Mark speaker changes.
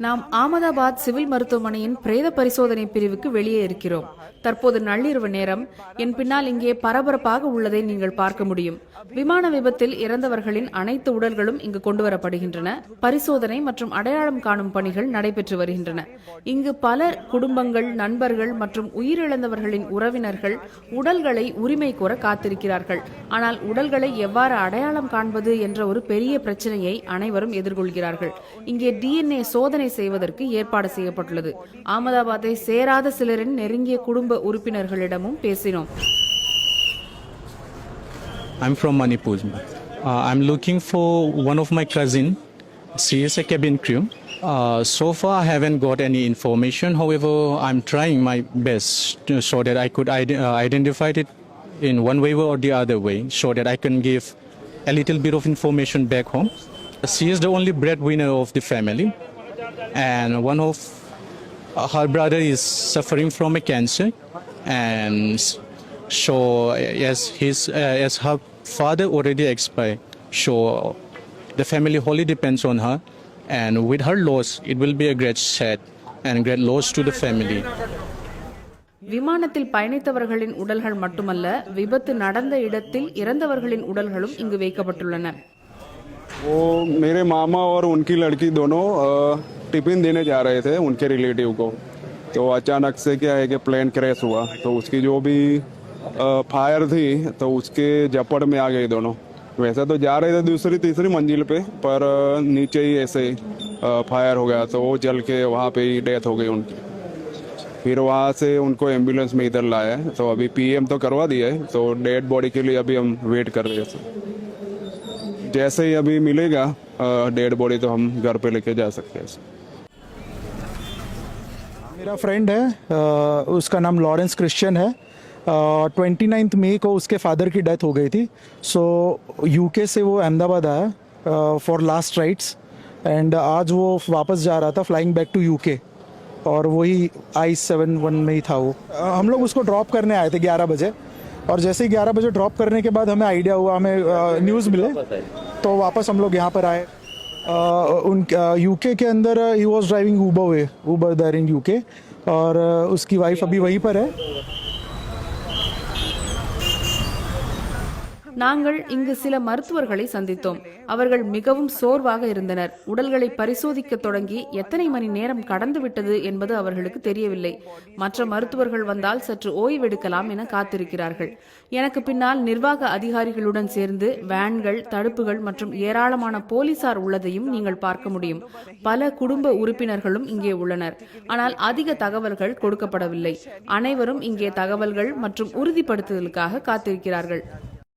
Speaker 1: நாம் அகமதாபாத் சிவில் மருத்துவமனையின் பிரேத பரிசோதனை பிரிவுக்கு வெளியே இருக்கிறோம். தற்போது நள்ளிரவு நேரம். என் பின்னால் இங்கே பரபரப்பாக உள்ளதை நீங்கள் பார்க்க முடியும். விமான விபத்தில் இறந்தவர்களின் அனைத்து உடல்களும் இங்கு கொண்டுவரப்படுகின்றன. பரிசோதனை மற்றும் அடையாளம் காணும் பணிகள் நடைபெற்று வருகின்றன. இங்கு பலர் குடும்பங்கள், நண்பர்கள் மற்றும் உயிரிழந்தவர்களின் உறவினர்கள் உடல்களை உரிமை கோர காத்திருக்கிறார்கள். ஆனால் உடல்களை எவ்வாறு அடையாளம் காண்பது என்ற ஒரு பெரிய பிரச்சனையை அனைவரும் எதிர்கொள்கிறார்கள். இங்கே DNA சோதனை செய்வதற்கு ஏற்பாடு செய்யப்பட்டுள்ளது. அகமதாபாத்தை சேராத சிலரின் நெருங்கிய குடும்ப உறுப்பினர்களிடமும் பேசினோம்.
Speaker 2: I'm from Manipur. I'm looking for one of my cousin. She is a cabin crew. So far, I haven't got any information. However, I'm trying my best so that I could identify it in one way or the other way, so that I can give a little bit of information back home. She is the only breadwinner of the family, and one of her brother is suffering from a cancer, and so as her father already expired, so the family wholly depends on her, and with her loss, it will be a great sad and great loss to the family.
Speaker 1: விமானத்தில் பயணித்தவர்களின் உடல்கள் மட்டுமல்ல, விபத்து நடந்த இடத்தில் இறந்தவர்களின் உடல்களும் இங்கு வைக்கப்பட்டுள்ளன.
Speaker 3: वो मेरे मामा और उनकी लड़की दोनों टिफिन देने जा रहे थे उनके रिलेटिव को, तो अचानक से क्या है कि प्लेन क्रैश हुआ, तो उसकी जो भी फायर थी तो उसके झपड़ में आ गए दोनों. वैसे तो जा रहे थे दूसरी तीसरी मंजिल पे, पर नीचे ही ऐसे फायर हो गया, तो वो जल के वहाँ पे ही डेथ हो गई उनकी. फिर वहाँ से उनको एम्बुलेंस में इधर लाया है, तो अभी PM तो करवा दिया है, तो डेड बॉडी के लिए अभी हम वेट कर रहे हैं. जैसे ही अभी मिलेगा डेड बॉडी तो हम घर पे लेके जा सकते हैं.
Speaker 4: मेरा फ्रेंड है, उसका नाम लॉरेंस क्रिश्चियन है. 29 मई को उसके फादर की डेथ हो गई थी. सो UK से वो अहमदाबाद आया फॉर लास्ट राइट्स, एंड आज वो वापस जा रहा था फ्लाइंग बैक टू UK, और वही I-71 में ही था वो. हम लोग उसको ड्रॉप करने आए थे 11 बजे, और जैसे ही 11 बजे ड्रॉप करने के बाद हमें आइडिया हुआ, हमें न्यूज़ मिले, तो वापस हम लोग यहाँ पर आए. UK के अंदर ही was driving Uber there in UK, और उसकी वाइफ अभी वहीं पर है.
Speaker 1: நாங்கள் இங்கு சில மருத்துவர்களை சந்தித்தோம். அவர்கள் மிகவும் சோர்வாக இருந்தனர். உடல்களை பரிசோதிக்க தொடங்கி எத்தனை மணி நேரம் கடந்து விட்டது என்பது அவர்களுக்கு தெரியவில்லை. மற்ற மருத்துவர்கள் வந்தால் சற்று ஓய்வெடுக்கலாம் என காத்திருக்கிறார்கள். எனக்கு பின்னால் நிர்வாக அதிகாரிகளுடன் சேர்ந்து வேன்கள், தடுப்புகள் மற்றும் ஏராளமான போலீசார் உள்ளதையும் நீங்கள் பார்க்க முடியும். பல குடும்ப உறுப்பினர்களும் இங்கே உள்ளனர். ஆனால் அதிக தகவல்கள் கொடுக்கப்படவில்லை. அனைவரும் இங்கே தகவல்கள் மற்றும் உறுதிப்படுத்துதலுக்காக காத்திருக்கிறார்கள்.